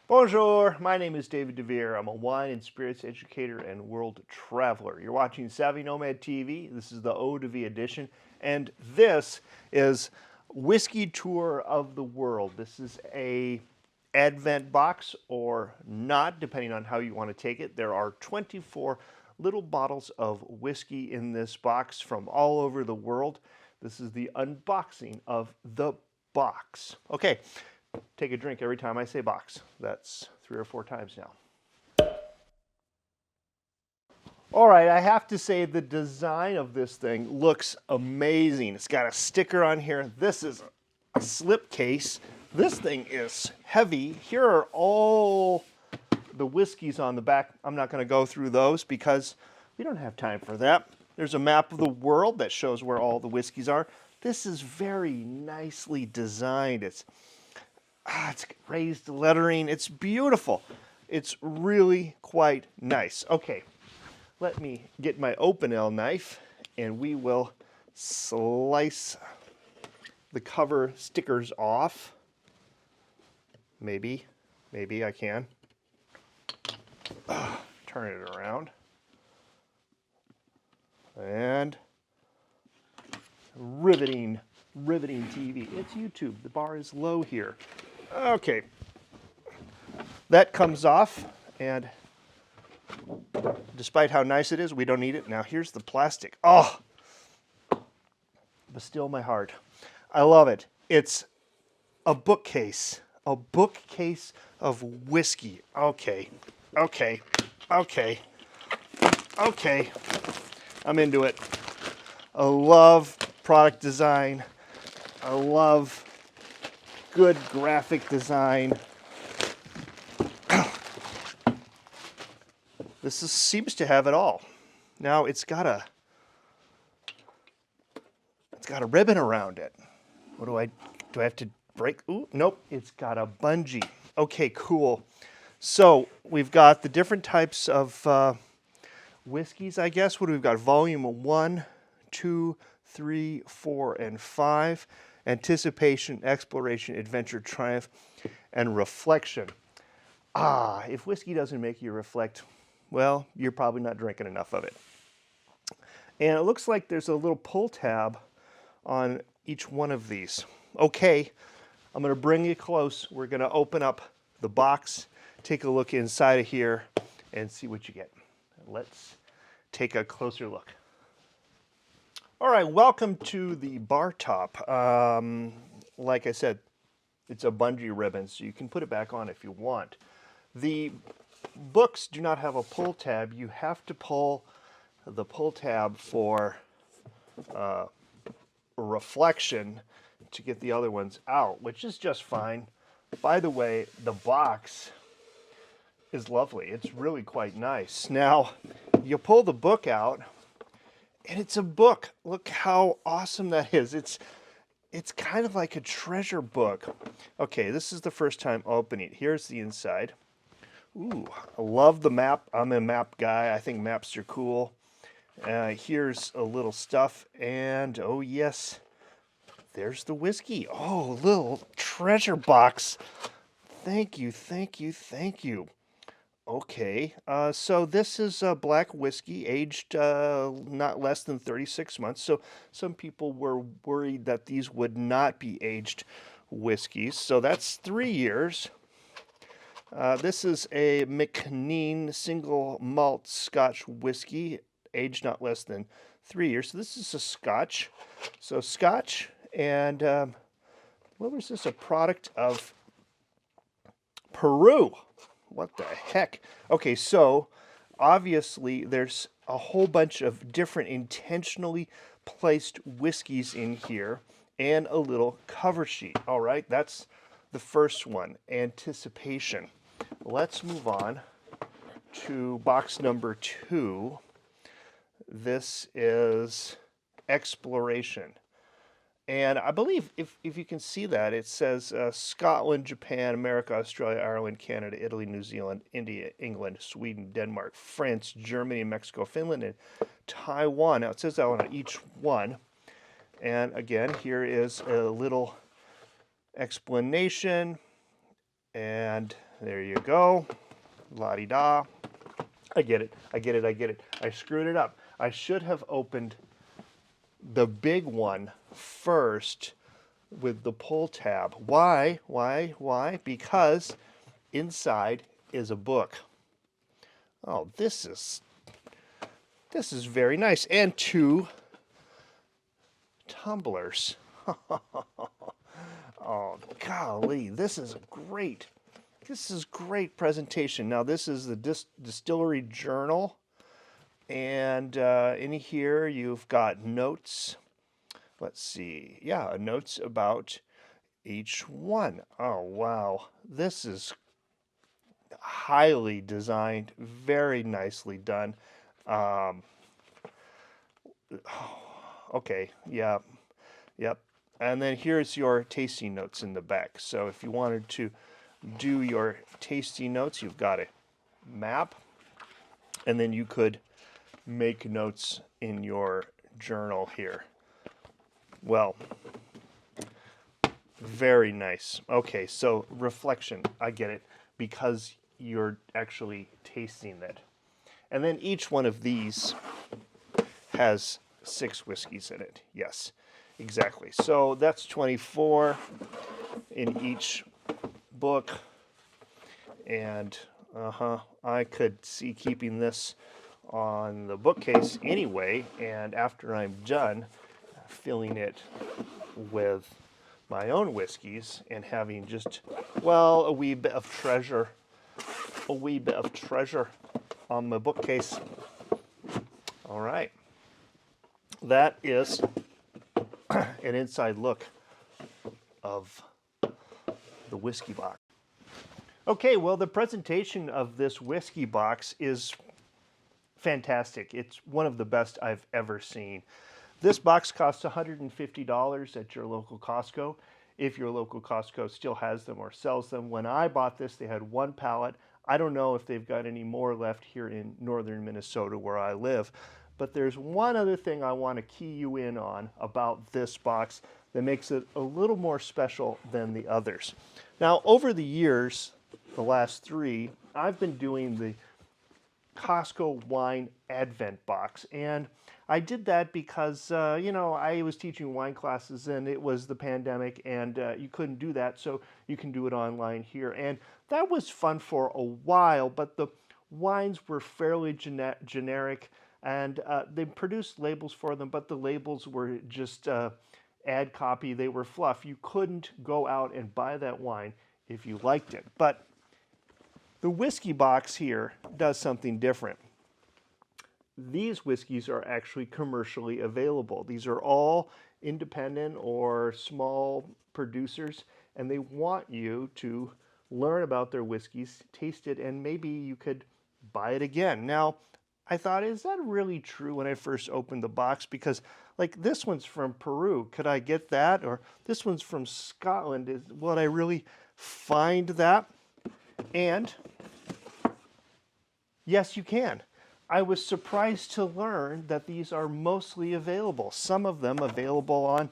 Bonjour, my name is David Devere. I'm a wine and spirits educator and world traveler. You're watching Savvy Nomad TV. This is the eau de vie edition, and this is Whisky Tour of the World. This is a advent box or not, depending on how you want to take it. There are 24 little bottles of whiskey in this box from all over the world. This is the unboxing of the box. Okay, take a drink every time I say box. That's 3 or 4 times now. All right, I have to say the design of this thing looks amazing. It's got a sticker on here. This is a slip case. This thing is heavy. Here are all the whiskeys on the back. I'm not going to go through those because we don't have time for that. There's a map of the world that shows where all the whiskeys are. This is very nicely designed. It's raised lettering. It's beautiful. It's really quite nice. Okay, let me get my Opinel knife and we will slice the cover stickers off. Maybe I can. Turn it around. And riveting TV. It's YouTube. The bar is low here. Okay, that comes off, and despite how nice it is, we don't need it. Now here's the plastic. Oh, but still my heart. I love it. It's a bookcase of whiskey. Okay, I'm into it. I love product design. I love good graphic design. Seems to have it all. Now it's got a ribbon around it. What do I have to break? Ooh, nope, it's got a bungee. Okay, cool. So we've got the different types of whiskeys, I guess. What do we've got? Volume 1, 2, 3, 4, and 5. Anticipation, exploration, adventure, triumph, and reflection. If whiskey doesn't make you reflect, well, you're probably not drinking enough of it. And it looks like there's a little pull tab on each one of these. Okay, I'm going to bring you close. We're going to open up the box, take a look inside of here, and see what you get. Let's take a closer look. All right, welcome to the bar top. Like I said, it's a bungee ribbon, so you can put it back on if you want. The books do not have a pull tab. You have to pull the pull tab for reflection to get the other ones out, which is just fine. By the way, the box is lovely. It's really quite nice. Now, you pull the book out, and it's a book. Look how awesome that is. It's kind of like a treasure book. Okay, this is the first time opening it. Here's the inside. Ooh, I love the map. I'm a map guy. I think maps are cool. Here's a little stuff, and oh yes, there's the whiskey. Oh, little treasure box. Thank you. Okay, so this is black whiskey, aged not less than 36 months. So some people were worried that these would not be aged whiskeys. So that's 3 years. This is a McNean single malt Scotch whiskey, aged not less than 3 years. So this is a Scotch. So Scotch, and what was this? A product of Peru. What the heck? Okay, so obviously there's a whole bunch of different intentionally placed whiskeys in here and a little cover sheet. All right, that's the first one, anticipation. Let's move on to box number 2. This is exploration. And I believe, if you can see that, it says Scotland, Japan, America, Australia, Ireland, Canada, Italy, New Zealand, India, England, Sweden, Denmark, France, Germany, Mexico, Finland, and Taiwan. Now, it says that on each one. And again, here is a little explanation. And There you go. La-di-da. I get it. I get it. I get it. I screwed it up. I should have opened the big one first with the pull tab. Why? Why? Because inside is a book. Oh, this is very nice. And 2 tumblers. Oh, golly, this is great presentation. Now, this is the distillery journal, and in here you've got notes. Let's see, yeah, notes about each one. Oh, wow, this is highly designed, very nicely done. Okay, yeah, yep. And then here's your tasting notes in the back. So if you wanted to do your tasting notes, you've got a map, and then you could make notes in your journal here. Well, very nice. Okay, so reflection, I get it, because you're actually tasting it. And then each one of these has 6 whiskeys in it. Yes, exactly. So that's 24 in each book. And I could see keeping this on the bookcase anyway, and after I'm done filling it with my own whiskeys and having just, well, a wee bit of treasure on my bookcase. All right. That is an inside look of the whiskey box. Okay, well, the presentation of this whiskey box is fantastic. It's one of the best I've ever seen. This box costs $150 at your local Costco, if your local Costco still has them or sells them. When I bought this, they had 1 pallet. I don't know if they've got any more left here in northern Minnesota where I live. But there's one other thing I want to key you in on about this box that makes it a little more special than the others. Now, over the years, the last 3, I've been doing the Costco wine advent box, and I did that because I was teaching wine classes and it was the pandemic, and you couldn't do that, so you can do it online here. And that was fun for a while, but the wines were fairly generic, and they produced labels for them, but the labels were just ad copy. They were fluff. You couldn't go out and buy that wine if you liked it. But the whiskey box here does something different. These whiskeys are actually commercially available. These are all independent or small producers, and they want you to learn about their whiskeys, taste it, and maybe you could buy it again. Now, I thought, is that really true when I first opened the box? Because, like, this one's from Peru. Could I get that? Or this one's from Scotland. Would I really find that? And yes, you can. I was surprised to learn that these are mostly available. Some of them available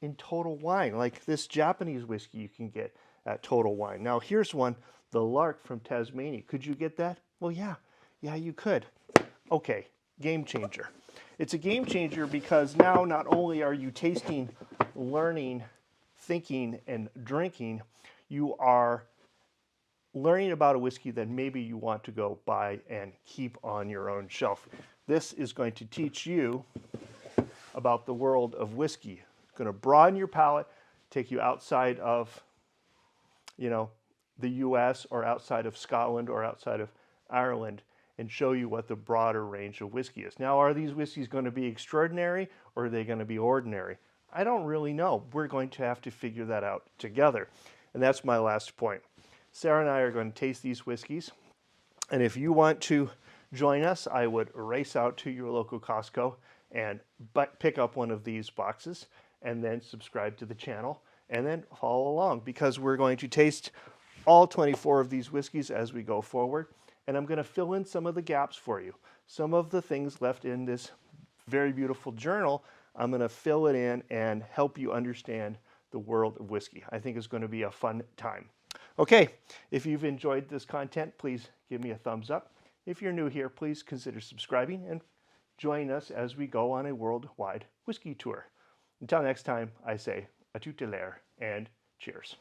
in Total Wine, like this Japanese whiskey you can get at Total Wine. Now, here's one, the Lark from Tasmania. Could you get that? Well, yeah, you could. Okay, game changer. It's a game changer because now not only are you tasting, learning, thinking, and drinking, you are learning about a whiskey that maybe you want to go buy and keep on your own shelf. This is going to teach you about the world of whiskey. It's going to broaden your palate, take you outside of, the US or outside of Scotland or outside of Ireland, and show you what the broader range of whiskey is. Now, are these whiskeys going to be extraordinary or are they going to be ordinary? I don't really know. We're going to have to figure that out together. And that's my last point. Sara and I are going to taste these whiskeys. And if you want to join us, I would race out to your local Costco and pick up one of these boxes and then subscribe to the channel and then follow along, because we're going to taste all 24 of these whiskeys as we go forward. And I'm going to fill in some of the gaps for you. Some of the things left in this very beautiful journal, I'm going to fill it in and help you understand the world of whiskey. I think it's going to be a fun time. Okay, if you've enjoyed this content, please give me a thumbs up. If you're new here, please consider subscribing and join us as we go on a worldwide whiskey tour. Until next time, I say à toute l'heure and cheers.